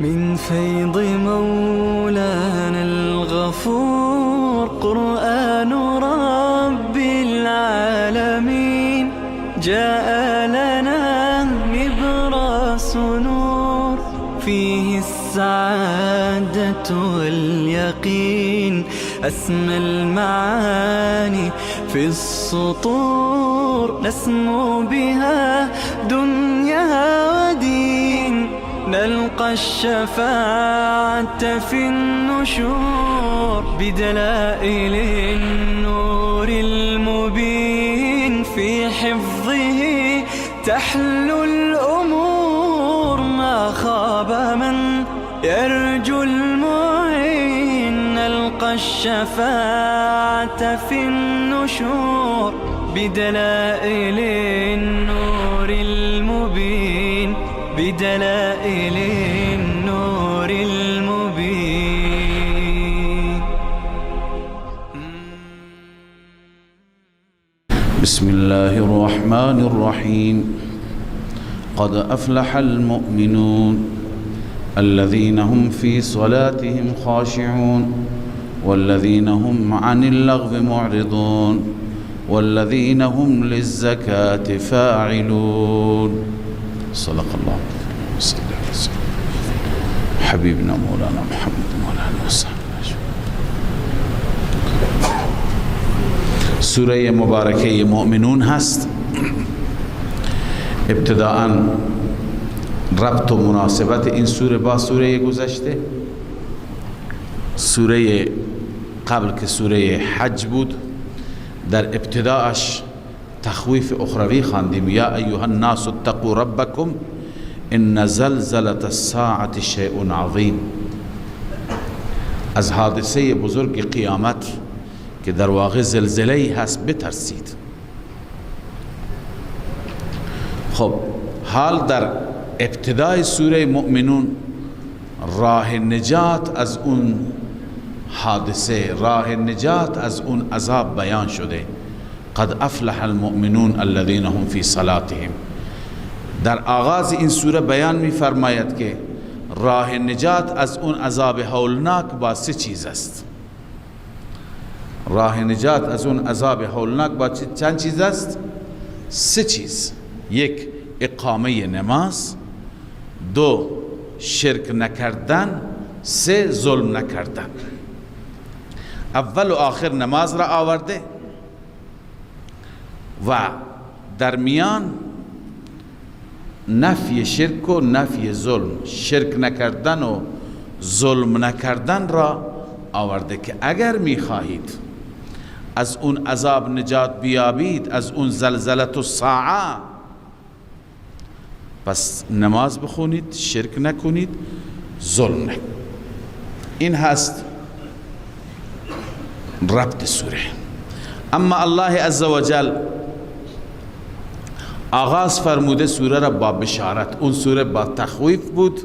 من فيض مولانا الغفور قرآن رب العالمين جاء لنا نبراس نور فيه السعادة واليقين أسمى المعاني في السطور نسمو بها دنيا ودين نلقى الشفاعة في النشور بدلائل النور المبين في حفظه تحلو الأمور ما خاب من يرجو المعين نلقى الشفاعة في النشور بدلائل النور المبين بدلائل النور المبين. بسم الله الرحمن الرحيم. قد أفلح المؤمنون الذين هم في صلاتهم خاشعون والذين هم عن اللغو معرضون والذين هم للزكاة فاعلون. صدق الله صلى الله عليه وسلم. حبيبنا مولانا محمد مولانا وسلم. سوره مبارکه مؤمنون هست. ابتداءً ربط و مناسبت این سوره با سوره گذشته، سوره قبل که سوره حج بود، در ابتداءش تخویف اخروی خواندیم. یا ایها الناس اتقوا ربکم ان زلزله الساعة شیء عظیم. از حادثه بزرگ قیامت که در واقع زلزله‌ای هست بترسید. خب حال در ابتدای سوره مؤمنون راه نجات از اون حادثه، راه نجات از اون عذاب بیان شده. قد افلح المؤمنون الذين هم في صلاتهم. در آغاز این سوره بیان می فرماید که راه نجات از اون عذاب هولناک با سه چیز است. راه نجات از اون عذاب هولناک با چند چیز است؟ سه چیز. یک، اقامه نماز. دو، شرک نکردن. سه، ظلم نکردن. اول و آخر نماز را آورده و در میان نفی شرک و نفی ظلم، شرک نکردن و ظلم نکردن را آورده که اگر میخواهید از اون عذاب نجات بیابید، از اون زلزله الساعه، پس نماز بخونید، شرک نکنید، ظلم نکنید. این هست ربط سوره. اما الله عزوجل آغاز فرموده سوره را با بشارت. اون سوره با تخویف بود.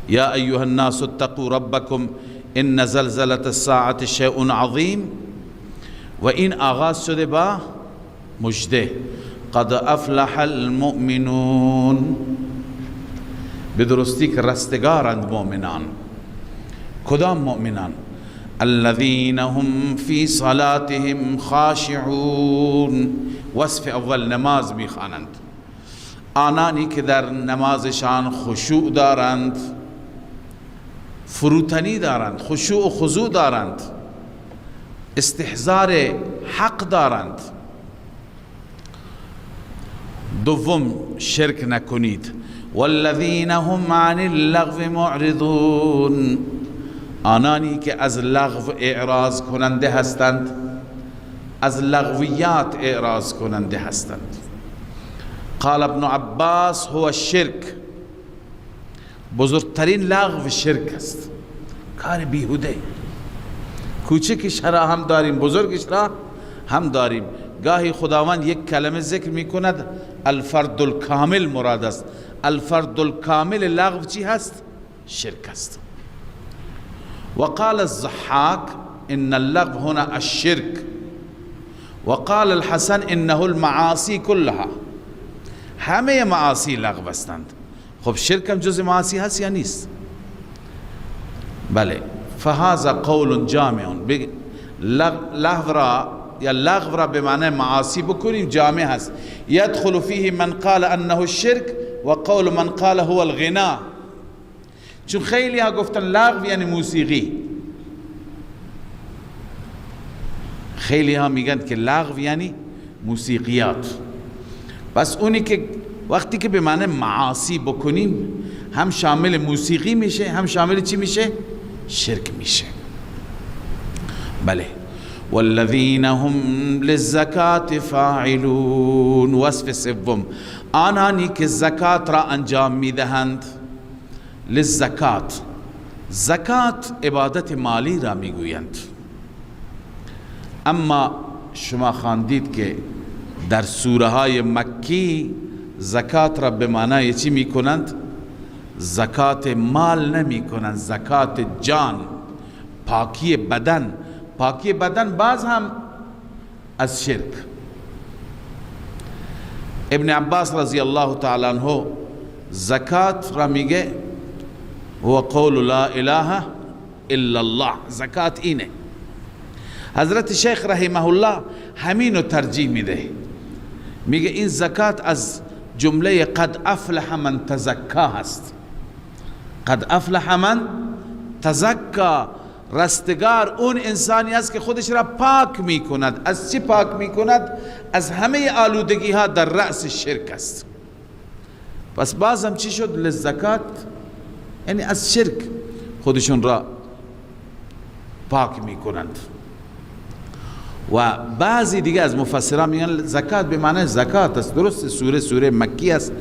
یا ایها الناس اتقوا ربکم ان زلزله الساعة شیء عظیم. و این آغاز شده با مژده. قد افلح المؤمنون. به درستی که رستگارند مؤمنان. کدام مؤمنان؟ الذين هم في صلاتهم خاشعون. وصف اول نماز میخوانند. آنانی که در نمازشان خشوع دارند، فروتنی دارند، خشوع و خضوع دارند، استحضار حق دارند. دوم، شرک نکنید. والذین هم عن اللغو معرضون. آنانی که از لغو اعراض کننده هستند، از لغویات اعراض کننده هستند. قال ابن عباس هو الشرک. بزرگترین لغو شرک است. کار بیهوده. کوچکش را هم داریم، بزرگش را هم داریم. گاهی خداوند یک کلمه ذکر می کند، الفرد الکامل مراد است. الفرد الکامل لغو چی هست؟ شرک است. وقال الضحاك ان اللغو هنا الشرك. وقال الحسن انه المعاصی كلها. همه معاصی لغو هستند. خب شرک هم جز معاصی هست یا نیست؟ بله. فهذا قول جامع. لغو را یا لغو را به معنی معاصی بکنیم جامع هست. يدخل فيه من قال انه الشرك و قول من قال هو الغنا. چون خیلی ها گفتن لغو یعنی موسیقی، خیلی ها میگن که لغو یعنی موسیقیات. بس اونی که وقتی که به معنی معاصی بکنیم هم شامل موسیقی میشه هم شامل چی میشه؟ شرک میشه. بله. والذین هم للزکات فاعلون. وصف سوم، آنانی که زکات را انجام میدهند. للزکات، زکات عبادت مالی را میگویند. اما شما خواندید که در سوره های مکی زکات را به معنای چی میکنند؟ زکات مال نمی کنند، زکات جان، پاکی بدن. پاکی بدن باز هم از شرک. ابن عباس رضی الله تعالی عنه زکات را میگه هو قول لا اله الا الله. زکات اینه. حضرت شیخ رحمه الله همینو ترجیح میده، میگه این زکات از جمله قد افلح من تزکا هست. قد افلح من تزکا، رستگار اون انسانی است که خودش را پاک میکند. از چی پاک میکند؟ از همه آلودگی ها در رأس شرک است. پس بازم چی شد؟ للزکات یعنی از شرک خودشون را پاک میکنند. و بعضی دیگه از مفسران میگن زکات به معنی زکات است. درست سوره مکی است.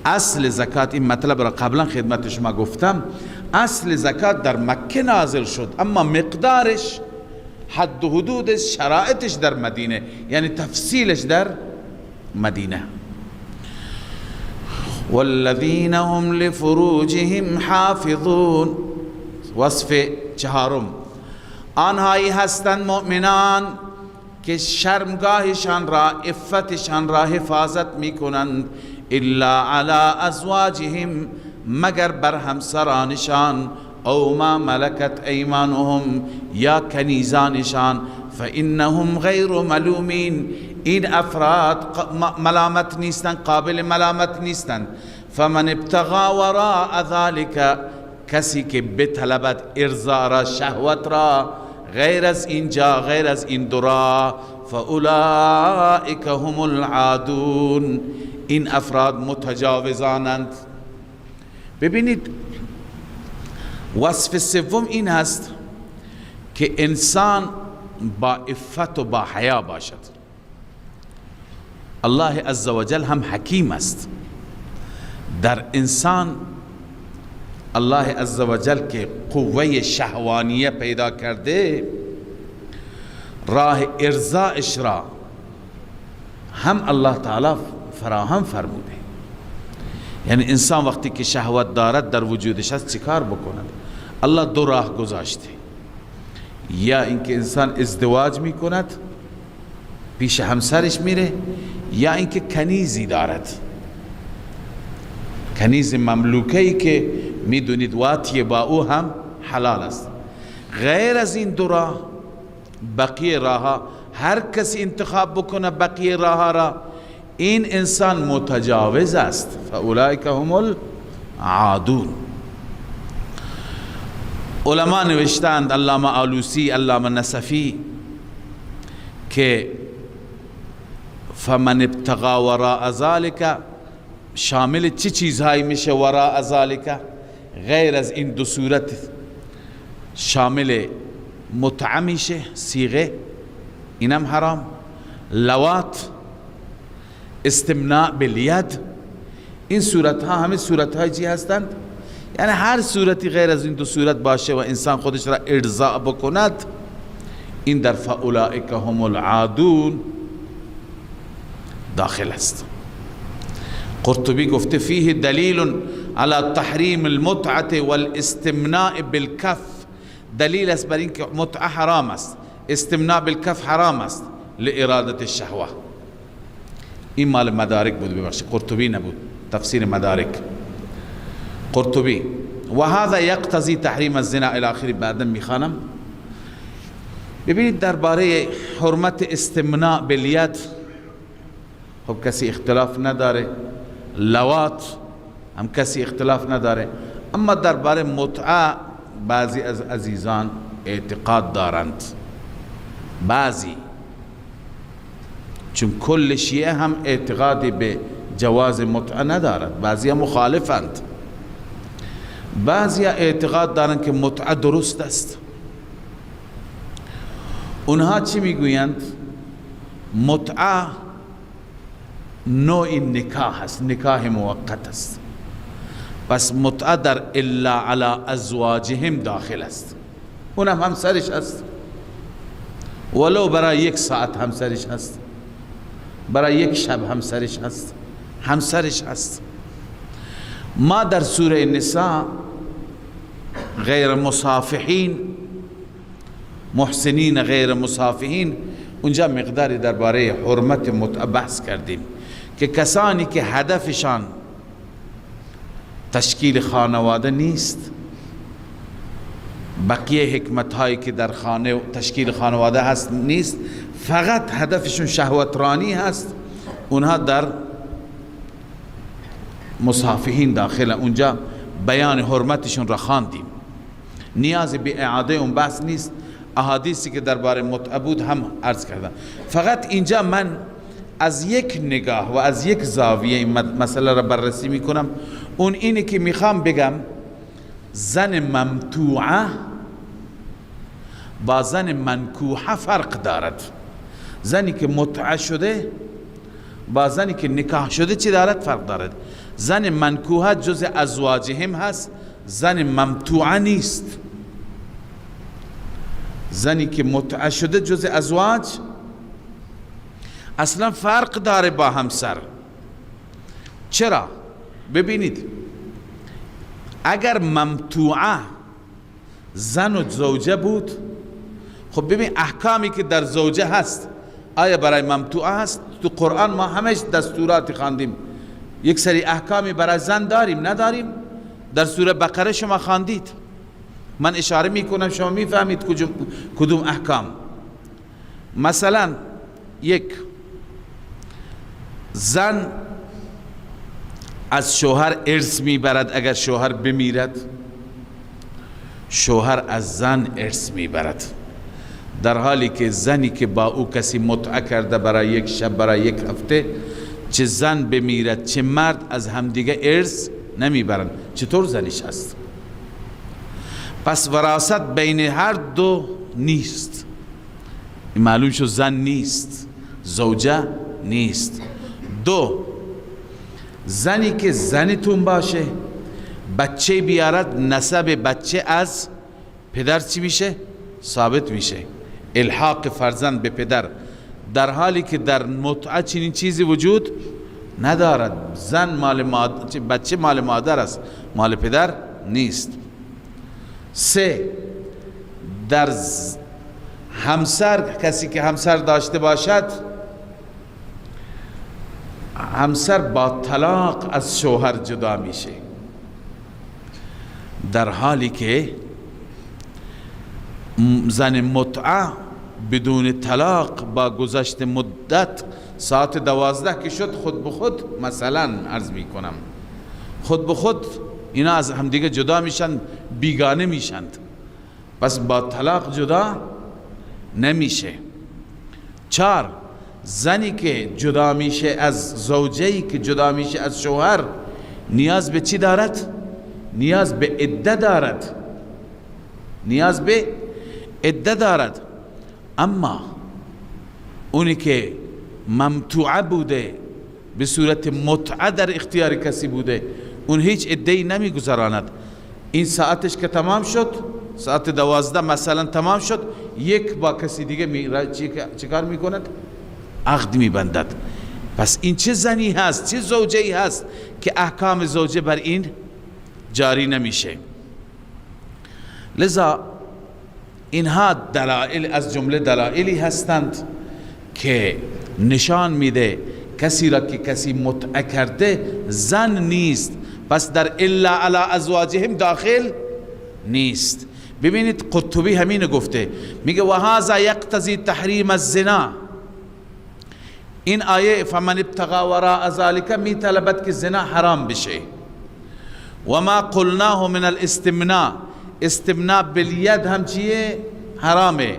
اصل زکات، این مطلب را قبلا خدمت شما گفتم، اصل زکات در مکه نازل شد، اما مقدارش، حد و حدودش، شرایطش در مدینه، یعنی تفصیلش در مدینه. والذین هم لفروجهم حافظون. وصف چهارم، آنهایی هستند مؤمنان که شرمگاهشان را، عفتشان را حفاظت میکنند. الا علی ازواجهم، مگر بر همسرانشان، او ما ملکت ایمانهم، یا کنیزانشان. فانهم غیر ملومین، این افراد ملامت نیستند، قابل ملامت نیستند. فمن ابتغى وراء ذلك، کسی که بطلبد ارضا را، شهوت را، غیر از اینجا، غیر از این دورا، فاولئک هم العادون، این افراد متجاوزانند. ببینید وصف سوم این هست که انسان با عفت و با حیا باشد. الله عزوجل هم حکیم است. در انسان الله عزوجل که قوه شهوانیه پیدا کرده، راه ارضاءش را هم الله تعالی فراهم فرموده. یعنی انسان وقتی که شهوت دارد در وجودش هست چیکار بکند؟ الله دو راه گذاشته، یا اینکه انسان ازدواج میکند، پیش همسرش میره، یا اینکه کنیزی دارد، کنیز مملوکه‌ای که میدونید واتی با او هم حلال است. غیر از این دو راه، بقیه راه، هر کسی انتخاب بکنه بقیه راه را، این انسان متجاوز است. فاولئک هم العادون. علما نوشتند، علامه آلوسی، علامه نصفی، که فمن ابتغى وراء ذلك شامل چه چیزهایی میشه؟ وراء ذلك غیر از این دو صورت شامل متعه میشه، صیغه، اینم حرام، لوات، استمناء بالید، این صورت ها همه صورت های چی هستند؟ یعنی هر صورتی غیر از این دو صورت باشه و انسان خودش را ارضاء بکند، این در فاولئک هم العادون داخل است. قرطبی گفته فیه دلیل على تحریم المتعه والاستمناء بالکف، دلیل است بر اینکه متعه حرام است، استمناء بالکف حرام است لارادت الشهوه. این مال مدارک بود، ببخشید قرطبی نبود، تفسیر مدارک. قرطبی و هذا یقتضی تحریم الزنا الی آخر. بعدا میخوانم. ببینید درباره حرمت استمناء بالید خب کسی اختلاف نداره، لواط هم کسی اختلاف نداره، اما درباره متعه بعضی از عزیزان اعتقاد دارند، بعضی، چون کل شیعه هم اعتقادی به جواز متعه ندارد، بعضی مخالفند، بعضی اعتقاد دارند که متعه درست است. اونها چی میگویند؟ متعه نوع نکاح است، نکاح موقت است، پس متعه در الا علی ازواجهم داخل است. اونم همسرش است، ولو برای 1 ساعت همسرش هست، برای 1 شب همسرش هست، همسرش هست. ما در سوره نساء غیر مصافحین، محسنین غیر مصافحین، اونجا مقداری درباره حرمت متعه بحث کردیم که کسانی که هدفشان تشکیل خانواده نیست، بقیه حکمت هایی که در خانه تشکیل خانواده هست نیست، فقط هدفشون شهوترانی هست، اونها در مصافحین داخل. اونجا بیان حرمتشون را خواندیم، نیازی به اعاده اون بحث نیست. احادیثی که درباره متعه بود هم عرض کردم. فقط اینجا من از یک نگاه و از یک زاویه این مسئله را بررسی میکنم. اون اینه که میخوام بگم زن ممتوعه با زن منکوحه فرق دارد. زنی که متعه شده با زنی که نکاح شده چی دارد؟ فرق دارد. زن منکوحه جز ازواجهم هست، زن ممتوعه نیست. زنی که متعه شده جز ازواج اصلا فرق داره با همسر. چرا؟ ببینید اگر ممتوعه زن و زوجه بود، خب ببین احکامی که در زوجه هست آیا برای ممتوعه هست؟ تو قرآن ما همش دستوراتی خواندیم، یک سری احکامی برای زن داریم نداریم؟ در سوره بقره شما خواندید، من اشاره میکنم شما میفهمید کدوم احکام. مثلا یک زن از شوهر ارث میبرد، اگر شوهر بمیرد شوهر از زن ارث میبرد، در حالی که زنی که با او کسی متعه کرده برای 1 شب برای 1 هفته، چه زن بمیرد چه مرد از همدیگه ارث نمیبرند. چطور زنش هست؟ پس وراثت بین هر دو نیست. معلوم شد زن نیست، زوجه نیست. 2 زنی که زنتون باشه بچه بیارد، نسب بچه از پدر چی میشه؟ ثابت میشه، الحاق فرزند به پدر، در حالی که در متعه چنین چیزی وجود ندارد. زن مال مادر، بچه مال مادر است، مال پدر نیست. 3 در همسر، کسی که همسر داشته باشد، همسر با طلاق از شوهر جدا میشه، در حالی که زن متعه بدون طلاق با گذشت مدت ساعت 12 که شد خود به خود، مثلا عرض میکنم خود به خود اینا از همدیگه جدا میشن، بیگانه میشند، پس با طلاق جدا نمیشه. 4 زنی که جدا میشه از زوجه‌ای که جدا میشه از شوهر نیاز به چی دارد؟ نیاز به عده دارد، نیاز به عده دارد. اما اونی که ممتوعه بوده به صورت متعه در اختیار کسی بوده، اون هیچ عده‌ای نمیگذراند. این ساعتش که تمام شد، ساعت 12 مثلا تمام شد، 1 با کسی دیگه چی کار میکند؟ عقد میبندد. پس این چه زنی هست، چه زوجه‌ای هست که احکام زوجه بر این جاری نمیشه؟ لذا اینها دلائل از جمله دلائلی هستند که نشان میده کسی را که کسی متعه کرده زن نیست، پس در الا علی ازواجهم داخل نیست. ببینید قرطبی همین گفته، میگه و هذا یقتضی تحریم الزنا. این آیه فمن ابتغى وراء ذلك می طلبت که زنا حرام بشه. و ما قلناه من الاستمناء، استمناء بالید هم چیه؟ حرامه.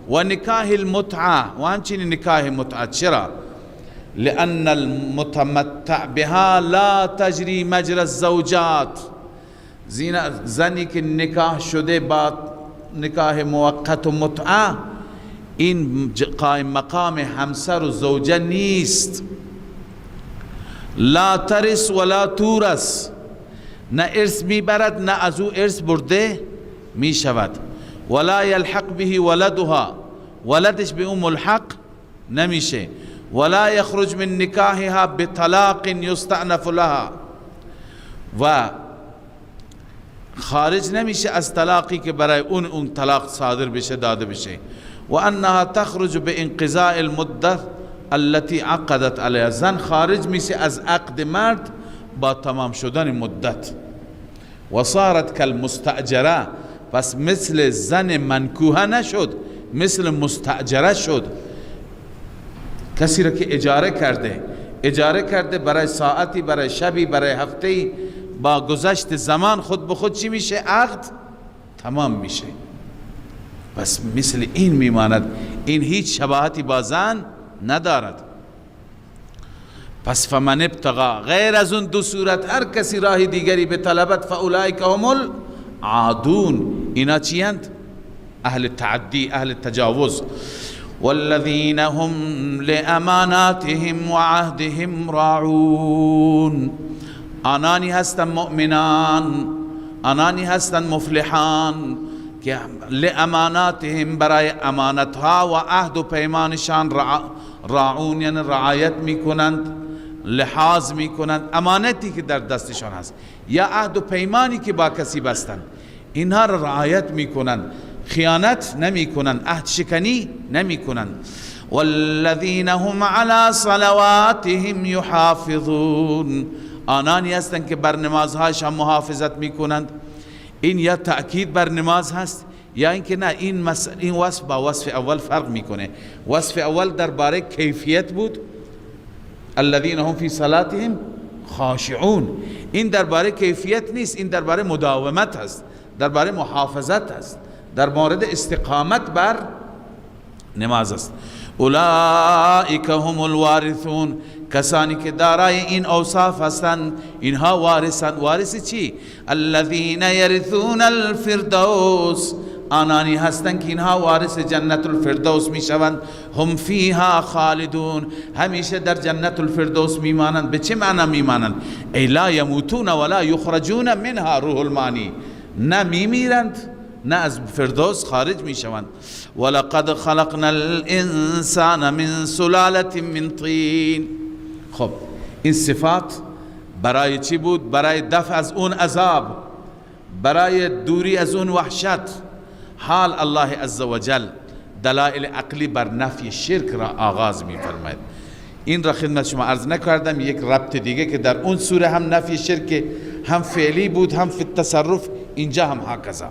و نکاح المتعه، و همچنین نکاح متعه. چرا؟ لأن المتمتع بها لا تجری مجرى الزوجات. زنی که نکاح شده با نکاح موقت و متعه، این قائم مقام همسر و زوجه نیست. لا ترث ولا تورث، نه ارث میبرد نه از او ارث برده میشود. ولا یلحق به ولدها، ولدش به اون ملحق نمیشه. ولا یخرج من نکاحها بطلاق یستأنف لها، و خارج نمیشه از طلاقی که برای اون طلاق صادر بشه، داده بشه. و انها تخرج بانقضاء المدة التي عقدت علیها، زن خارج میشه از عقد مرد با تمام شدن مدت. و صارت کالمستأجره، پس مثل زن منکوحه نشد، مثل مستأجره شد. کسی را که اجاره کرده برای ساعتی، برای شبی، برای هفته‌ای، با گذشت زمان خود به خود چی میشه؟ عقد تمام میشه. پس مثل این میماند، این هیچ شباهتی با زن ندارد. پس فمن ابتغى، غیر از اون دو صورت هر کسی راه دیگری به طلبت، فاولئک هم العادون، اینا چی اند؟ اهل تعدی، اهل تجاوز. والذین هم لاماناتهم وعهدهم راعون، آنانی هستن مؤمنان، آنانی هستن مفلحان که لاماناتهم، برای امانتها، و عهد و پیمانشان راعون، یعنی رعایت میکنند، لحاظ میکنند امانتی که در دستشان هست یا عهد و پیمانی که با کسی بستند، اینها را رعایت میکنند، خیانت نمیکنند، عهد شکنی نمیکنند. والذین هم علی صلواتهم یحافظون، آنانی هستند که بر نمازهایشان محافظت میکنند. این یا تأکید بر نماز هست یا اینکه نه، این وصف با وصف اول فرق میکنه. وصف اول درباره کیفیت بود، الذین هم فی صلاتهم خاشعون. این درباره کیفیت نیست، این درباره مداومت هست، درباره محافظت هست، در مورد استقامت بر نماز است. اولئک هم الوارثون، کسانی که دارای این اوصاف هستند اینها وارثند. وارث چی؟ الذین یرثون الفردوس، آنانی هستند که اینها وارث جنت الفردوس میشوند. هم فیها خالدون، همیشه در جنت الفردوس میمانند. به چه معنا میمانند؟ ای لا یموتون ولا یخرجون منها، روح المانی، نه میمیرند نه از فردوس خارج میشوند. ولقد خلقنا الانسان من سلاله من طین. خب این صفات برای چی بود؟ برای دفع از اون عذاب، برای دوری از اون وحشت. حال الله عزوجل دلائل عقلی بر نفی شرک را آغاز می فرماید. این را خدمت شما عرض نکردم، یک ربط دیگه که در اون سوره هم نفی شرک، هم فعلی بود هم فی التصرف، اینجا هم هکذا.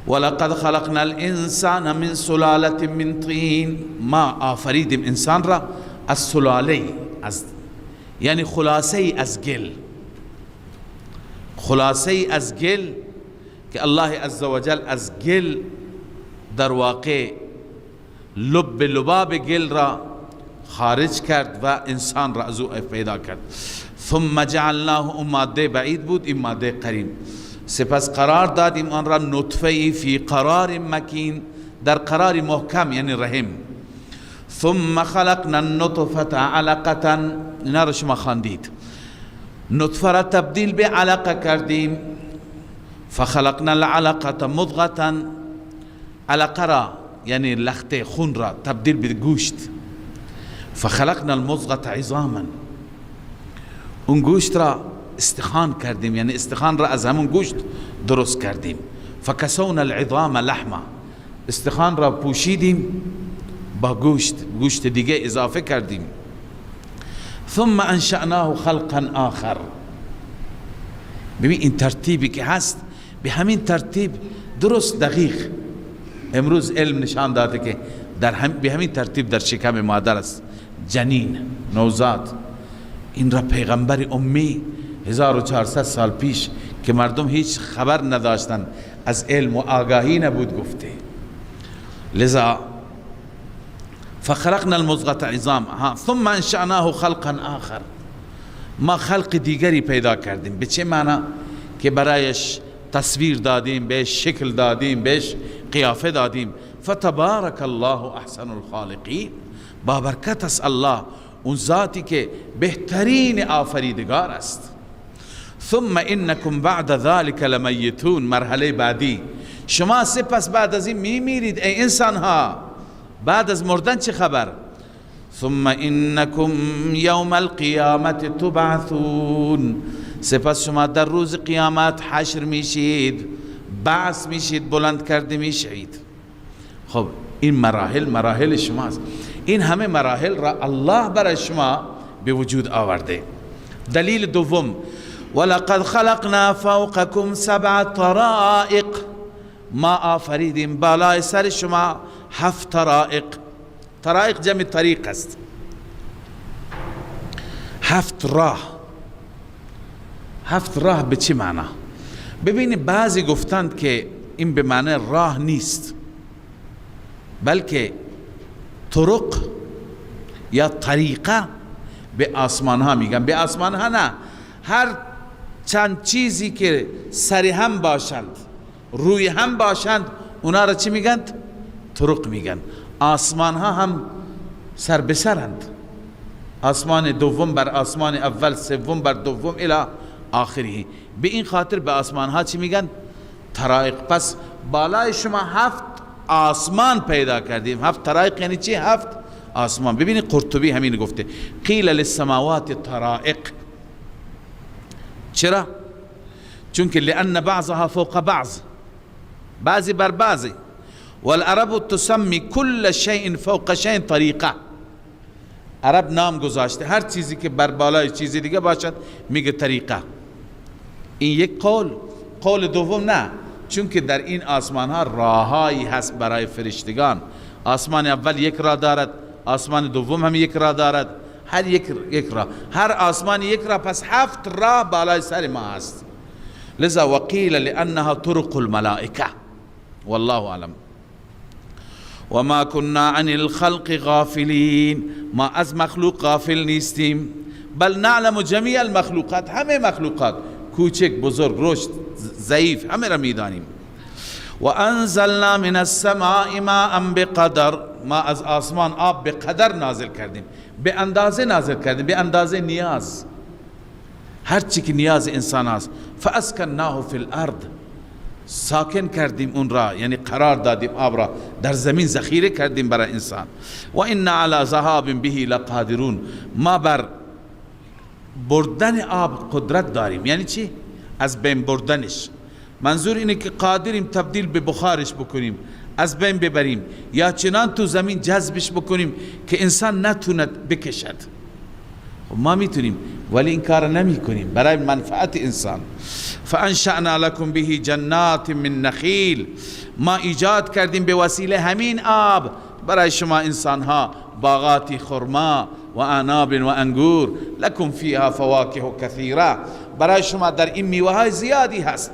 ولقد خلقنا الانسان من سلاله من طین، ما آفریدیم انسان را از سلاله، از یعنی خلاصه از گل، خلاصه از گل که الله عزوجل از گل در واقع لب لباب گل را خارج کرد و انسان را از او پیدا کرد. ثم جعلناه، اون ماده بعید بود، این ماده قریب. سپس قرار دادیم آن را نطفه فی قرار مکین، در قرار محکم یعنی رحم. ثم خلقنا النطفه علقه، اینا را شما خواندید. نطفه را تبدیل به علقه کردیم. فخلقنا العلقه مضغه، علقه را یعنی لخته خون را تبدیل به گوشت. فخلقنا المضغه عظاما، اون گوشت را استخوان کردیم، یعنی استخوان را از همون گوشت درست کردیم. فکسونا العظام لحما، استخوان را پوشیدیم با گوشت دیگه اضافه کردیم. ثم انشأناه خلقا آخر، ببین این ترتیبی که هست به همین ترتیب درست دقیق امروز علم نشان داده که به همین ترتیب در شکم مادر است جنین نوزاد. این را پیغمبر امی 1400 سال پیش که مردم هیچ خبر نداشتن، از علم و آگاهی نبود گفته. لذا فخلقنا المضغة عظام ثم انشأناه خلقا آخر، ما خلق دیگری پیدا کردیم. به چه معنی؟ که برایش تصویر دادیم، بهش شکل دادیم، بهش قیافه دادیم. فتبارک الله احسن الخالقین، بابرکت است الله اون ذاتی که بهترین آفریدگار است. ثم انکم بعد ذلك لمیتون، مرحله بعدی شما سپس بعد از این میمیرید ای انسان ها. بعد از مردن چه خبر؟ ثم انکم یوم القیامت تبعثون، سپس شما در روز قیامت حشر میشید، بعث میشید، بلند کرده میشید. خب این مراحل شماست. این همه مراحل را الله برای شما به وجود آورده. دلیل دوم، ولقد خلقنا فوقكم 7 طرائق، ما آفریدیم بالای سر شما 7 طرائق. طرائق جمع طریق است، 7 راه. 7 راه به چه معنی؟ ببینید بعضی گفتند که این به معنی راه نیست، بلکه طرق یا طریقه به آسمان ها میگن. به آسمان ها نه، هر چند چیزی که سر هم باشند، روی هم باشند، اونا را چی میگن؟ طرق میگن. آسمان ها هم سر به سرند، آسمان دوم بر آسمان اول، سوم بر دوم الی آخری. به این خاطر به آسمان ها چی میگن؟ طرائق. پس بالای شما 7 آسمان پیدا کردیم. 7 طرائق یعنی چی؟ 7 آسمان. ببینید قرطبی همین گفته، قیل للسماوات طرائق. چرا؟ چون که لأن بعضها فوق بعض، بعضی بر بعضی. والعرب تسمی كل شيء فوق شيء طریقه. عرب نام گذاشته هر چیزی که بر بالای چیزی دیگه باشد میگه طریقه. این یک قول دوم نه، چون که در این آسمان ها راههایی هست برای فرشتگان. آسمان اول یک راه دارد، آسمان دوم هم یک راه دارد، هر یک راه، هر آسمان یک راه. پس 7 راه بالای سر ما هست. لذا وقیل لانها طرق الملائکه، والله اعلم. وما كنا عن الخلق غافلین، ما از مخلوق غافل نیستیم. بل نعلم جمیع المخلوقات، همه مخلوقات، کوچک بزرگ رشد ضعیف، همه را میدانیم. و انزلنا من السماء ماء بقدر، ما از آسمان آب به قدر نازل کردیم، به اندازه نازل کردیم، به اندازه نیاز، هر چی که نیاز انسان است. فاسکناه فی الارض، ساکن کردیم اون را، یعنی قرار دادیم آب را در زمین ذخیره کردیم برای انسان. و انا علی ذهاب به لقادرون، ما بر بردن آب قدرت داریم. یعنی چی؟ از بین بردنش. منظور اینه که قادریم تبدیل به بخارش بکنیم، از بین ببریم، یا چنان تو زمین جذبش بکنیم که انسان نتوند بکشد. ما میتونیم ولی این کار نمی کنیم برای منفعت انسان. فانشأنا لكم به جنات من نخیل، ما ایجاد کردیم به وسیله همین آب برای شما انسان ها باغاتی خرما و عناب و انگور. لکم فیها فواکه کثیره، برای شما در این میوه های زیادی هست.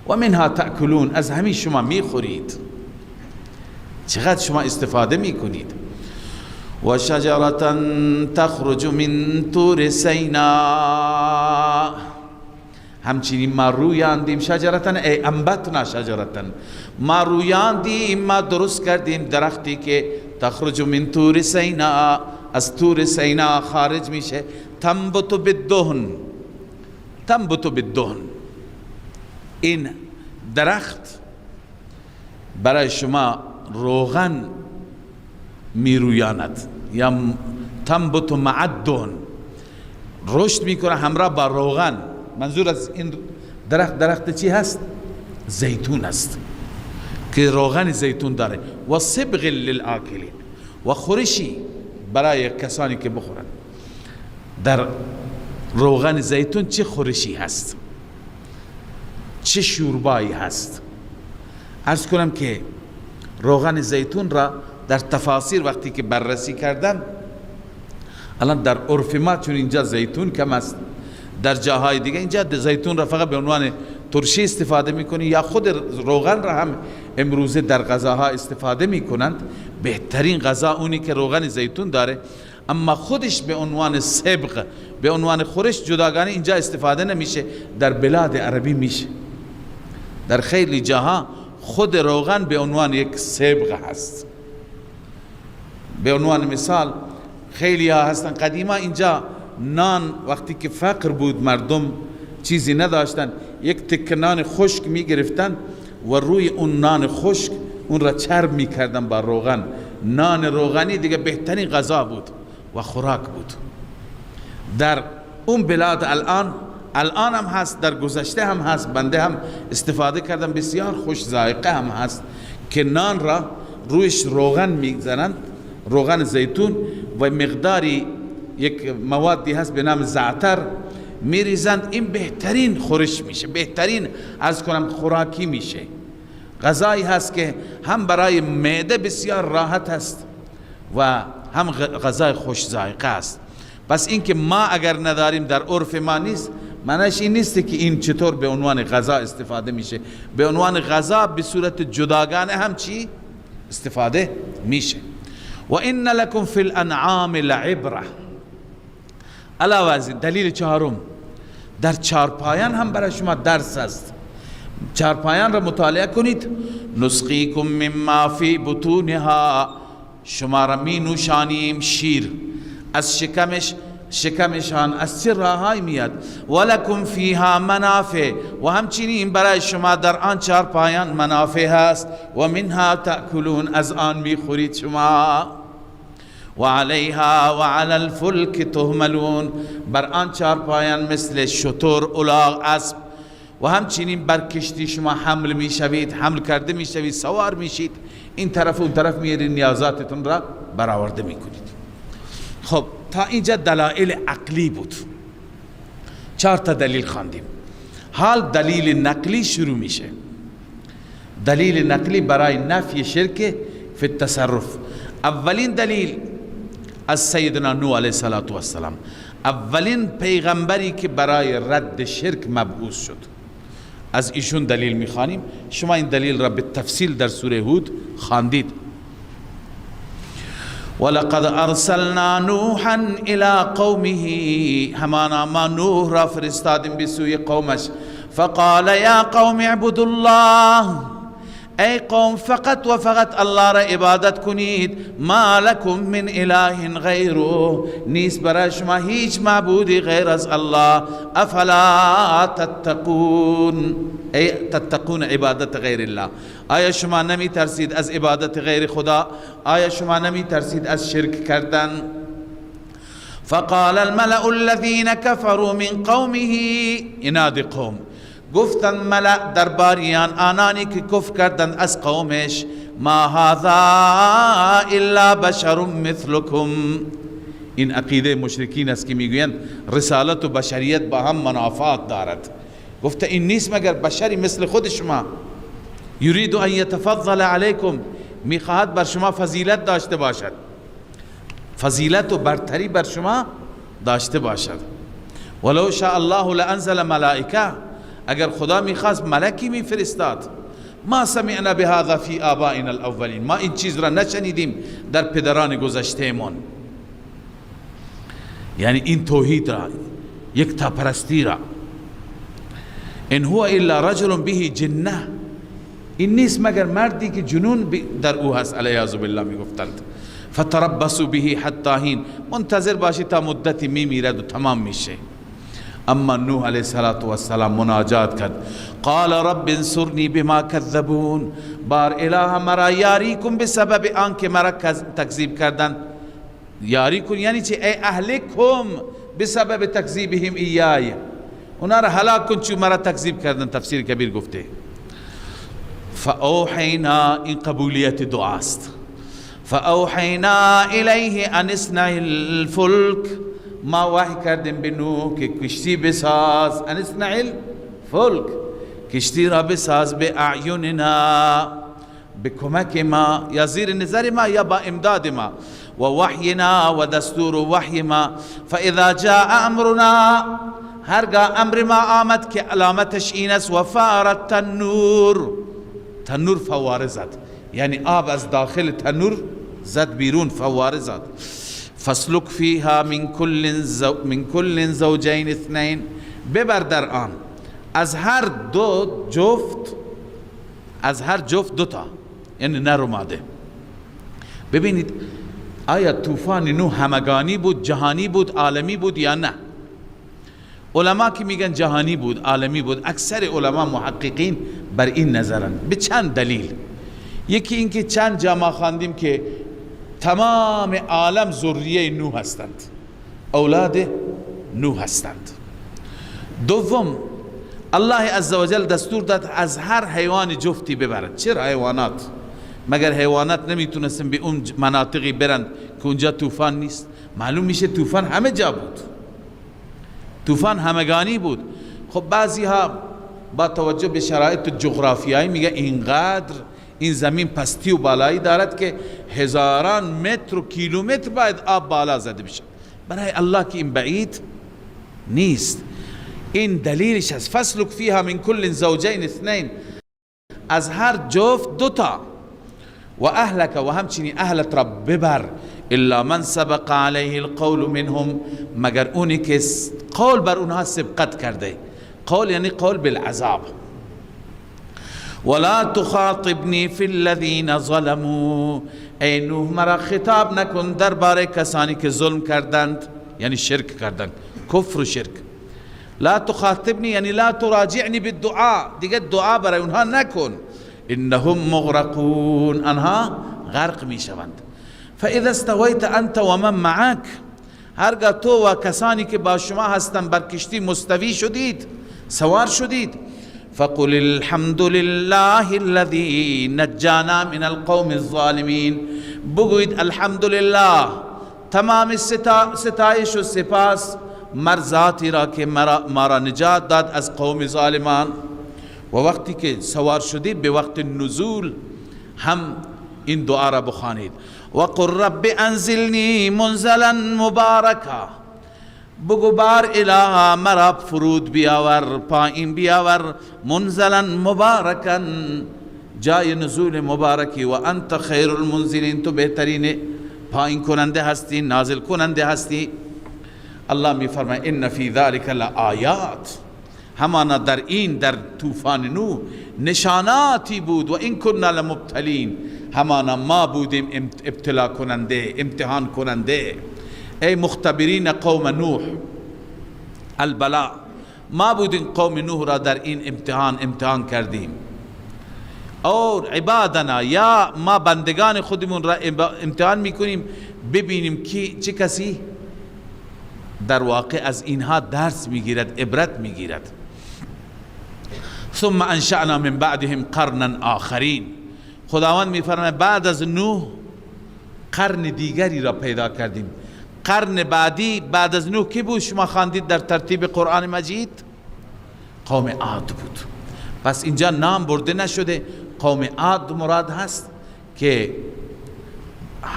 و منها تأکلون، از همین شما میخورید، چقدر شما استفاده میکنید. و شجرة تخرج من طور سیناء، همچنین ما رویاندیم، شجرة ای انبتنا شجرة، ما رویاندیم، ما درست کردیم درختی که تخرج من طور سیناء، از طور سیناء خارج میشه. تنبت بالدهن، تنبت بالدهن، این درخت برای شما روغن میرویاند، یا تنبت مع الدهن، رشد میکنه همراه با روغن. منظور از این درخت چی هست؟ زیتون است که روغن زیتون داره. و صبغ للآکلین، و خورشی برای کسانی که بخورن. در روغن زیتون چه خورشی هست، چه شوربایی هست. عرض کنم که روغن زیتون را در تفاسیر وقتی که بررسی کردم، الان در عرف ما چون اینجا زیتون کم است، در جاهای دیگه اینجا زیتون را فقط به عنوان ترشی استفاده میکنی یا خود روغن را هم امروزه در غذاها استفاده میکنند. بهترین غذا اونی که روغن زیتون داره، اما خودش به عنوان سبغ، به عنوان خورش جداگانه اینجا استفاده نمیشه، در بلاد عربی میشه. در خیلی جاها خود روغن به عنوان یک سبغ هست. به عنوان مثال خیلی ها هستن قدیما اینجا نان وقتی که فقر بود، مردم چیزی نداشتن، یک تکه نان خشک می گرفتن و روی اون نان خشک اون را چرب می کردن با روغن. نان روغنی دیگه بهترین غذا بود و خوراک بود. در اون بلاد الان هم هست، در گذشته هم هست، بنده هم استفاده کردم، بسیار خوش ذائقه هم هست که نان را رویش روغن میزنند، روغن زیتون و مقداری یک موادی هست به نام زعتر میریزند. این بهترین خورش میشه، بهترین از کنم خوراکی میشه. غذایی هست که هم برای معده بسیار راحت است و هم غذای خوش ذائقه است. پس این که ما اگر نداریم، در عرف ما نیست، معنیش این نیست که این چطور به عنوان غذا استفاده میشه. به عنوان غذا به صورت جداگانه هم چی استفاده میشه. و ان لکم فی الانعام لعبره. علاوه از این دلیل چهارم، در چارپایان هم برای شما درس است. چارپایان را مطالعه کنید. نسقیکم مما فی بطونها، شما را می نوشانیم شیر از شکمشان از چه راهی میاد. ولکم فیها منافع، و همچنین برای شما در آن چارپایان منافع هست. و منها تأکلون، از آن میخورید شما. و علیها و علی الفلک تحملون، بر آن چارپایان مثل شتر، الاغ، اسب و همچنین بر کشتی شما حمل میشوید، حمل کرده میشوید، سوار میشید، این طرف اون طرف میرید، نیازاتتون را برآورده میکنید. خب تا اینجا دلایل عقلی بود، 4 تا دلیل خواندیم. حال دلیل نقلی شروع میشه. دلیل نقلی برای نفی شرک فی التصرف. اولین دلیل از سیدنا نوح علیه السلام، اولین پیغمبری که برای رد شرک مبعوث شد، از ایشون دلیل میخوانیم. شما این دلیل را به تفصیل در سوره هود خواندید. ولقد ارسلنا نوحا الى قومه، همانا ما نوح را فرستادیم به سوی قومش. فقال یا قوم اعبدوا الله، ای قوم فقط و فقط الله را عبادت کنید. ما لکم من اله غیره، نیست برای شما هیچ معبودی غیر از الله. افلا تتقون، ای تتقون عبادت غیر الله، آیا شما نمی ترسید از عبادت غیر خدا؟ آیا شما نمی ترسید از شرک کردن؟ فقال الملأ الذين كفروا من قومه، اناد قوم، گفتن ملأ درباریان، آنانی که کفر کردند از قومش، ما هذا الا بشر مثلكم. این عقیده مشرکین است که میگویند رسالت و بشریت با هم منافات دارد. گفته این نیست مگر بشری مثل خود شما. یرید ان یتفضل علیکم، میخواهد بر شما فضیلت داشته باشد، فضیلت و برتری بر شما داشته باشد. ولو شاء الله لانزل ملائکه، اگر خدا میخواست ملکی میفرستاد. ما سمعنا بهذا فی آبائنا الاولین، ما این چیز را نشنیدیم در پدران گذشته من. یعنی این توحید را، یک تا پرستی را. ان هو الا رجل به جنه، این نیست مگر مردی که جنون در او هست، علیاذ بالله میگفتند. فتربصوا به حتی حین، منتظر باشید تا مدتی میمیرد و تمام میشه. اما نوح علیه السلام مناجات کرد. قال رب انصرنی بما کذبون، بار اله مرا یاری کن به سبب آنکه مرا تکذیب کردند. یاری کن یعنی چی؟ ای اهلکهم به سبب تکذیبهم ایای، اونا را هلاک کن چون مرا تکذیب کردن. تفسیر کبیر گفته فاوحینا، این قبولیت دعاست. فاوحینا الیه ان اصنع الفلک، ما وحی کردیم به نوح که کشتی بساز، ان اصنع الفلک، کشتی را بساز به اعیننا، به کمک ما یا زیر نظر ما یا با امداد ما، و وحینا و دستور و وحی ما. فاذا جاء امرنا، هرگاه امر ما آمد که علامتش این است، و فارت تنور، تنور فواره زد، یعنی آب از داخل تنور زد بیرون، فواره زد. فاسلک فیها من کل زوجین اثنین، ببر در آن از هر دو جفت، از هر جفت دوتا، یعنی نر و ماده. ببینید آیا طوفان نوح همگانی بود، جهانی بود، عالمی بود یا نه؟ علما که میگن جهانی بود، عالمی بود، اکثر علما محققین بر این نظرن. به چند دلیل. یکی این که چند جا ما خواندیم که تمام عالم ذریه نوح هستند، اولاد نوح هستند. دوم، الله عزوجل دستور داد از هر حیوان جفتی ببرد. چرا حیوانات؟ مگر حیوانات نمیتونستن به اون مناطقی برند که اونجا طوفان نیست؟ معلوم میشه طوفان همه جا بود، طوفان همگانی بود. خب بعضی ها با توجه به شرایط جغرافیایی میگه اینقدر این زمین پستی و بالایی دارد که هزاران متر و کیلومتر باید آب بالا زده بشه. برای الله که این بعید نیست. این دلیلش است. فاسلک فیها من کل زوجین اثنین، از هر جفت دوتا. و اهلک، و همچنین اهلت را ببر، الا من سبق علیه القول منهم، مگر اونی که قول بر اونها سبقت کرده. قول یعنی قول بالعذاب. ولا تخاطبنی فی الذین ظلموا، ای نوح مرا خطاب نکن درباره کسانی که ظلم کردند، یعنی شرک کردند، کفر و شرک. لا تخاطبنی یعنی لا تراجعنی بالدعاء، دیگه دعا برای اونها نکن. انهم مغرقون، آنها غرق می شوند. فاذا استویت انت و من معک، هرگاه تو و کسانی که با شما هستند بر کشتی مستوی شدید، سوار شدید، فقل الحمد لله الذي نجانا من القوم الظالمین، بگوید الحمد لله، تمام ستایش و سپاس مرزاتی را که ما را نجات داد از قوم ظالمان. و وقتی که سوار شدید به وقت نزول هم این دعا را بخوانید. و قل رب انزلنی منزلا مبارکا، بگو بار اله مرا فرود بیاور، پایین بیاور، منزلا مبارکا، جای نزول مبارکی. و انت خیر المنزلین، تو بهترین پایین کننده هستی، نازل کننده هستی. الله می فرماید ان فی ذلک لآیات، همانا در این، در طوفان نوح نشاناتی بود. و این کنا لمبتلین، همانا ما بودیم ابتلا کننده، امتحان کننده. ای مختبرین قوم نوح البلاء، ما بودیم قوم نوح را در این امتحان کردیم. اور عبادنا، یا ما بندگان خودمون را امتحان میکنیم ببینیم کی چه کسی در واقع از اینها درس میگیرد، عبرت میگیرد. ثم انشأنا من بعدهم قرنا آخرین، خداوند میفرماید بعد از نوح قرن دیگری را پیدا کردیم. قرن بعدی بعد از نوح کی بود؟ شما خواندید در ترتیب قرآن مجید، قوم عاد بود. پس اینجا نام برده نشده، قوم عاد مراد هست که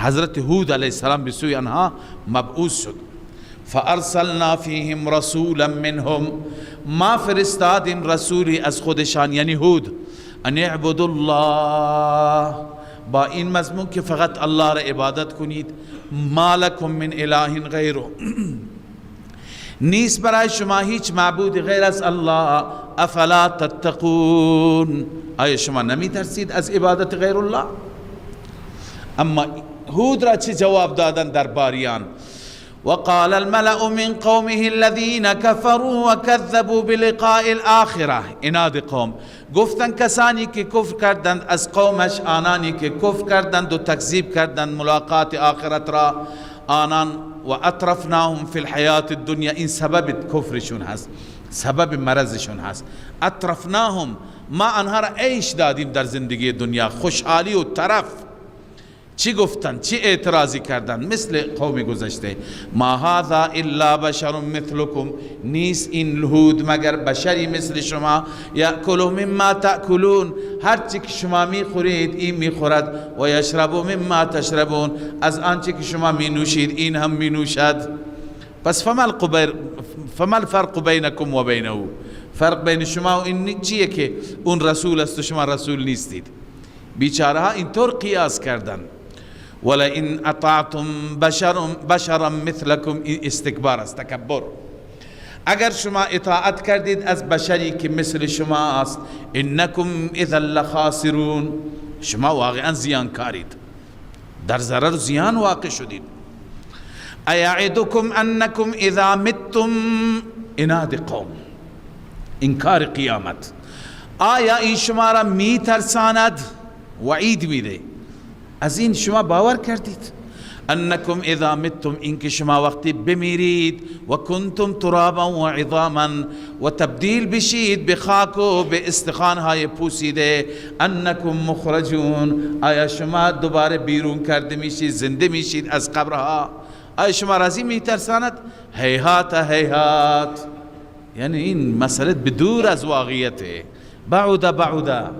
حضرت هود علیه السلام به سوی آنها مبعوث شد. فارسلنا فیهم رسولا منهم، ما فرستادیم رسولی از خودشان یعنی هود، ان اعبدوا الله، با این مضمون که فقط الله را عبادت کنید. ما لکم من اله غیره، نیست برای شما هیچ معبود غیر از الله. افلا تتقون، آیا شما نمی ترسید از عبادت غیر الله؟ اما هود را چه جواب دادن درباریان؟ وقال الملأ من قومه الذين كفروا وكذبوا بلقاء الآخرة، اناد قوم، گفتن کسانی که کفر کردند از قومش، آنانی که کفر کردند و تکذیب کردند ملاقات آخرت را، آنان و اطرفناهم فی الحیات الدنیا، این سبب کفرشون هست، سبب مرضشون هست. اطرفناهم، ما آنها را عیش دادیم در زندگی دنیا، خوشحالی و طرف. چی گفتن، چی اعتراضی کردن؟ مثل قوم گذشته. ما هذا الا بشر مثلكم، نیست این هود مگر بشری مثل شما. یأکل مما تأکلون، هر چی که شما میخورید این میخورد. و یشرب مما تشربون، از آنچه که شما می نوشید این هم می نوشد. پس فما الفرق بینکم و بینه، فرق بین شما و این چیه که اون رسول است و شما رسول نیستید؟ بیچاره ها اینطور قیاس کردن. ولئن اطعتم بشرا مثلكم، استکبار است، تکبر. اگر شما اطاعت کردید از بشری که مثل شما است، انکم اذا لخاسرون، شما واقعا زیانکارید، در ضرر و زیان واقع شدید. ایعدکم انکم اذا متم، اناد قوم، انکار قیامت. آیا این شما را می ترساند؟ وعید میده. از این شما باور کردید؟ انکم اذا متم، اینکه شما وقتی بمیرید و کنتم ترابا و عظاما و تبدیل بشید به خاک و به استخوانهای پوسیده، انکم مخرجون، آیا شما دوباره بیرون کرده میشید، زنده میشید از قبرها؟ آیا شما راضی میترساند؟ هیهات هیهات، یعنی این مسئله بدور از واقعیته. بعد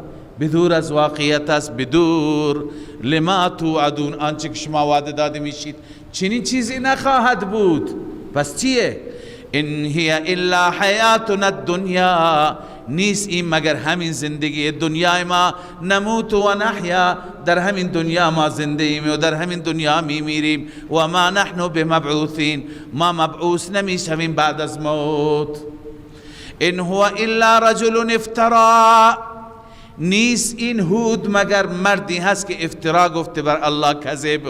بدور از واقعیت است، بدور لما توعدون، آنچه که شما وعده داده میشید چنین چیزی نخواهد بود. پس چیه؟ ان هی الا حیاتنا الدنیا، نیست این مگر همین زندگی دنیای ما. نموت و نحیا، در همین دنیا ما زنده ایم و در همین دنیا میمیریم. و ما نحن بمبعوثین، ما مبعوث نمیشویم بعد از موت. ان هو الا رجل افترا، نیست این هود مگر مردی هست که افترا گفته بر الله، کذب.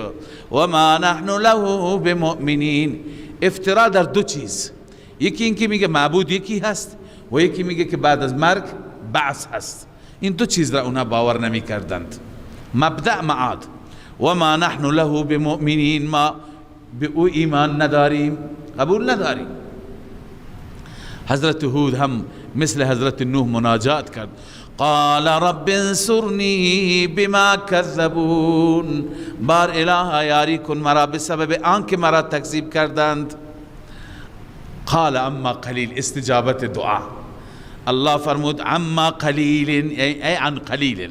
و ما نحن له بمؤمنین، افترا در دو چیز، یکی این که میگه معبود یکی هست و یکی میگه که بعد از مرگ بعث هست. این دو چیز را اونها باور نمی کردند، مبدأ معاد. و ما نحن له بمؤمنین، ما به او ایمان نداریم، قبول نداریم. حضرت هود هم مثل حضرت نوح مناجات کرد، قال رب انصرنی بما کذبون، بار الها یاری کن مرا به سبب آنکه مرا تکذیب کردند. قال اما قلیل، استجابت دعا. الله فرمود اما قلیل، ای عن قلیل،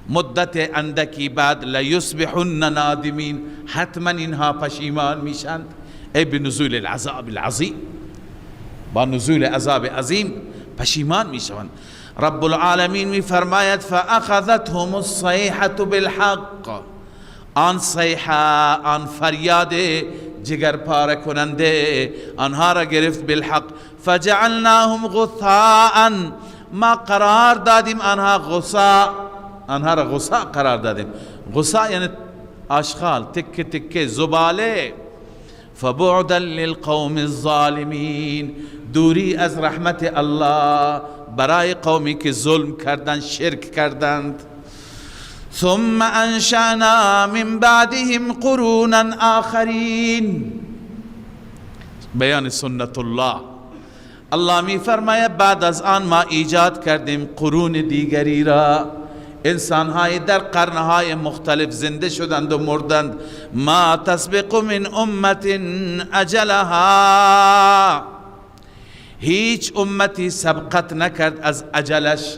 مدت اندکی بعد لیصبحن نادمین، حتما اینها پشیمان میشند. ای بنزول العذاب العظیم، با نزول عذاب عظیم پشیمان میشوند. رب العالمین می فرماید فاخذتهم الصیحة بالحق، آن صیحه، آن فریاد جگر پاره کننده آنها را گرفت بالحق. فجعلناهم غثاء، ما قرار دادیم آنها غثاء، آنها را غثاء قرار دادیم. غثاء یعنی آشغال، تکه تکه زباله. فبعدا للقوم الظالمین، دوری از رحمت الله برای قومی که ظلم کردند، شرک کردند. ثم انشأنا من بعدهم قرونا آخرین، بیان سنت الله. الله می فرماید بعد از آن ما ایجاد کردیم قرون دیگری را. انسانهای در قرنهای مختلف زنده شدند و مردند. ما تسبق من امت اجلها، هیچ امتی سبقت نکرد از اجلش.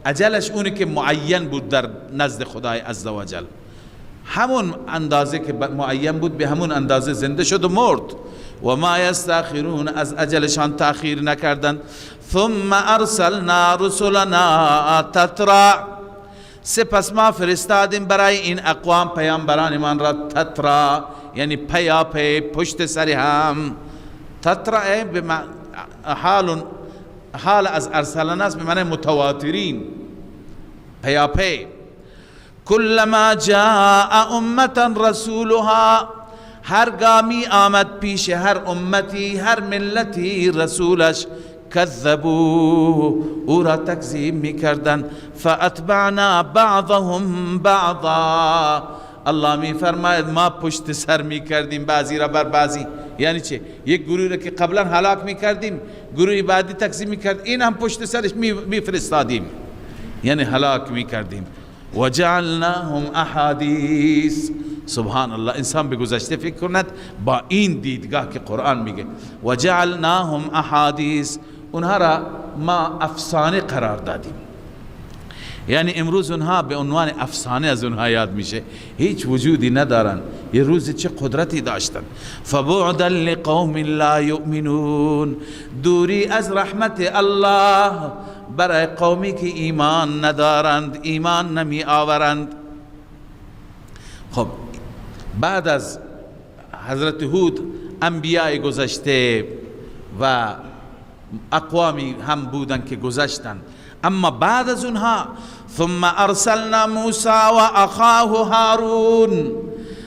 اجلش اونی که معین بود در نزد خدای عزوجل، همون اندازه که معین بود به همون اندازه زنده شد و مرد. و ما یستاخرون، از اجلشان تأخیر نکردند. ثم ارسلنا رسلنا تترا، سپس ما فرستادیم برای این اقوام پیامبران من را تترا، یعنی پیا پی، پشت سر هم. تترا حال از ارسلنا است، به معنی متواترین، پیا پی. کلما جاء امتا رسولها، هرگاه می آمد پیش هر امتی، هر ملتی رسولش، کذبوا، او را تکذیب می کردن. فاتبعنا بعضهم بعضا، الله می فرماید ما پشت سر می کردیم بعضی را بر بعضی. یعنی چه؟ یک گروه را که قبلا هلاک می کردیم، گروه بعدی تکذیب می کرد، این هم پشت سرش می فرستادیم، یعنی هلاک می کردیم. و جعلناهم احادیث، سبحان الله، انسان به گذشته فکر کند با این دیدگاه که قرآن میگه و جعلناهم احادیث، اونها را ما افسانه قرار دادیم. یعنی امروز اونها به عنوان افسانه از اونها یاد میشه، هیچ وجودی ندارن، یه روز چه قدرتی داشتن. فبعدا لقوم لا یؤمنون، دوری از رحمت الله برای قومی که ایمان ندارند، ایمان نمی آورند. خب بعد از حضرت هود انبیاء گذشته و اقوامی هم بودن که گذشتن، اما بعد از اونها ثم ارسلنا موسی و اخاه هارون،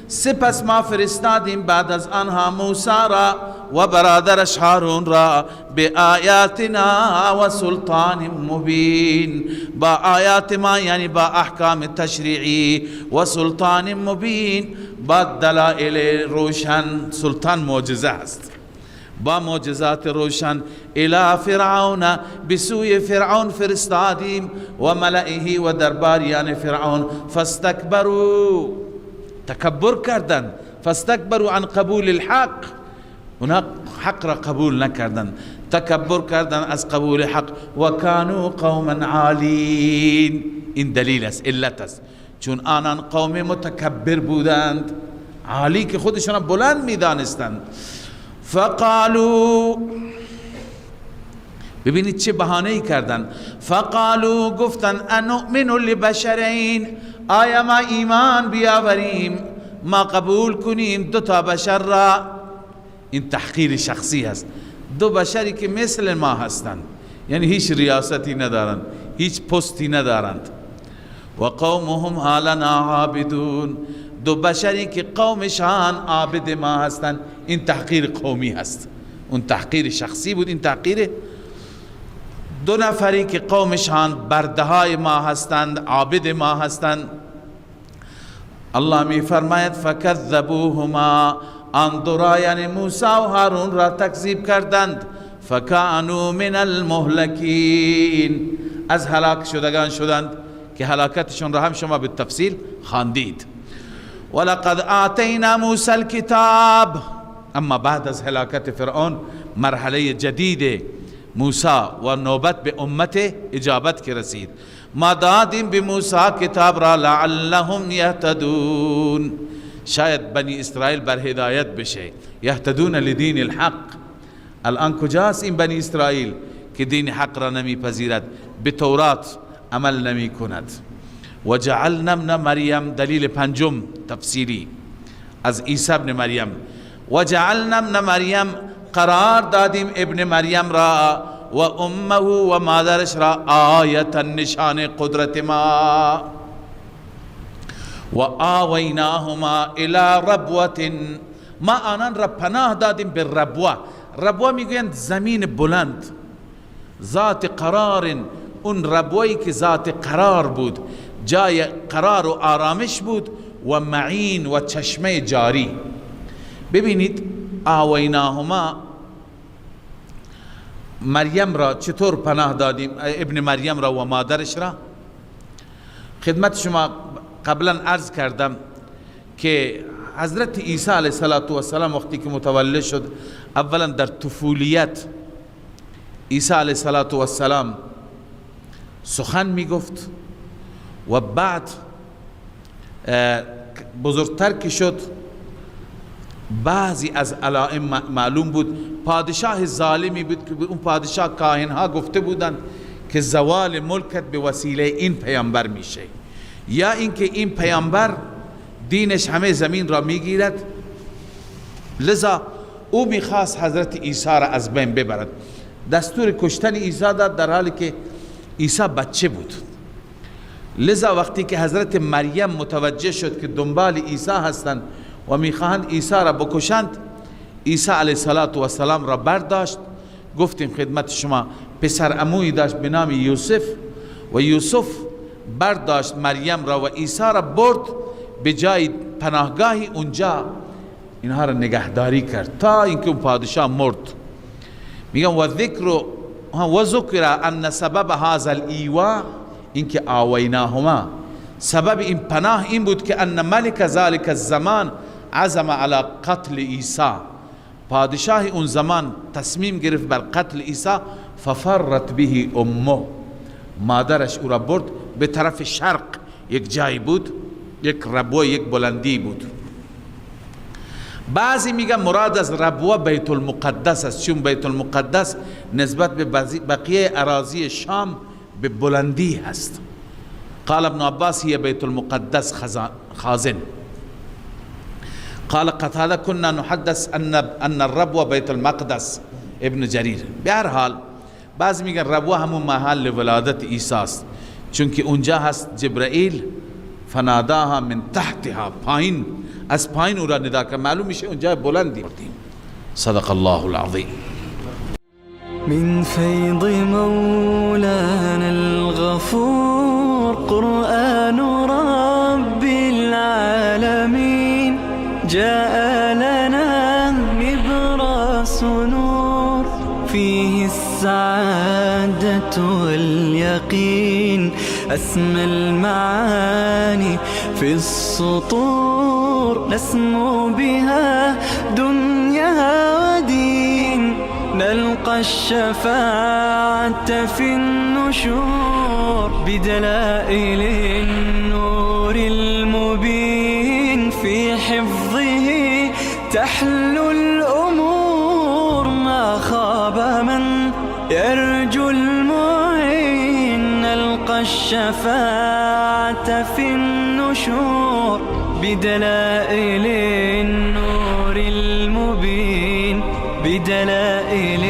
سپس ما فرستادیم بعد از آنها موسی را و برادرش هارون را به آیاتنا و سلطان مبین، با آیات ما یعنی با احکام تشریعی و سلطان مبین، با دلائل روشن. سلطان معجزه است، با معجزات روشن. الی فرعون، بسوی فرعون فرستادیم و ملئه و درباریان فرعون. فاستکبروا، تکبر کردن. فاستکبروا عن قبول الحق، اونها حق را قبول نکردن، تکبر کردن از قبول حق. و کانوا قوما عالین، این دلیل است، علت است، چون آنان قوم متکبر بودند، عالی که خودشان بلند میدانستند. فقالوا، ببینید چه بهانه‌ای کردن. فقالوا، گفتن انؤمن لبشرین، آیا ما ایمان بیاوریم، ما قبول کنیم دو تا بشر را. این تحقیر شخصی است، دو بشری که مثل ما هستند، یعنی هیچ ریاستی ندارند، هیچ پستی ندارند. و قومهم لنا عابدون، دو بشری که قومشان عابد ما هستند. این تحقیر قومی هست، اون تحقیر شخصی بود، این تحقیر. دو نفری که قومشان بردهای ما هستند، عابد ما هستند. الله می فرماید فکذبوهما، آن دو را یعنی موسی و هارون را تکذیب کردند. فکانوا من المهلکین، از هلاک شدگان شدند که هلاکتشون را هم شما به تفصیل خواندید. ولقد آتینا موسی الکتاب، اما بعد از هلاکت فرعون مرحله جدید موسی و نوبت به امت اجابت که رسید. ما دادیم به موسی کتاب را لعلهم یهتدون، شاید بنی اسرائیل بر هدایت بشه. یهتدون لدین الحق، الان کجاست این بنی اسرائیل که دین حق را نمی پذیرد، به تورات عمل نمی کند. و جعلنا ابن مریم، دلیل پنجم تفسیری از عیسی ابن مریم. و جعلنا ابن مریم، قرار دادیم ابن مریم را و امه و مادرش را آیت، نشان قدرت ما. و آویناهما الی ربوة، ما آنان را پناه دادیم به ربوه. ربوه میگویند زمین بلند، ذات قرار. اون ربوهی که ذات قرار بود، جای قرار و آرامش بود، و معین و چشمه جاری. ببینید آویناهما، مریم را چطور پناه دادیم، ابن مریم را و مادرش را. خدمت شما قبلا عرض کردم که حضرت عیسی علیه السلام وقتی که متولد شد، اولا در طفولیت عیسی علیه السلام سخن می گفت و بعد بزرگتر که شد بعضی از علائم معلوم بود. پادشاه ظالمی بود که اون پادشاه کاهنها گفته بودند که زوال ملکت به وسیله این پیامبر میشه، یا اینکه این پیامبر دینش همه زمین را میگیرد. لذا او میخواست حضرت عیسی را از بین ببرد، دستور کشتن عیسی داد در حالی که عیسی بچه بود. لذا وقتی که حضرت مریم متوجه شد که دنبال عیسی هستند و میخواهند عیسی را بکشند، عیسی علیه السلام را برداشت. گفتیم خدمت شما پسر عمویی داشت به نام یوسف، و یوسف برداشت مریم را و عیسی را برد به جای پناهگاهی، اونجا اینها را نگهداری کرد تا اینکه اون پادشاه مرد. میگم و ذکر ان سبب هذا الایوا، اینکه آویناهما، سبب این پناه این بود که ان ملک ذلك الزمان عزم على قتل عیسی، پادشاه اون زمان تصمیم گرفت بر قتل عیسی. ففرت به امه، مادرش او را برد به طرف شرق، یک جایی بود، یک ربوه، یک بلندی بود. بعضی میگن مراد از ربوه بیت المقدس است، چون بیت المقدس نسبت به بقیه اراضی شام به بلندی هست. قال ابن عباس هي بیت المقدس خازن. قال قتاده كنا نحدث ان الربوه بیت المقدس. ابن جریر. به هر حال بعضی میگن ربوه همون محل ولادت عیسی است، چون که اونجا هست جبرائیل فناداها من تحتها، پایین، از پایین او را ندا کرد، معلوم میشه اونجا بلندی. صدق الله العظیم. من فيض مولانا الغفور قرآن رب العالمين جاء لنا نبراس نور فيه السعادة واليقين أسمى المعاني في السطور نسمو بها دنيا ودين نلقى الشفاعة في النشور بدلائل النور المبين في حفظه تحلو الأمور ما خاب من يرجو المعين نلقى الشفاعة في النشور بدلائل النور المبين بدلائل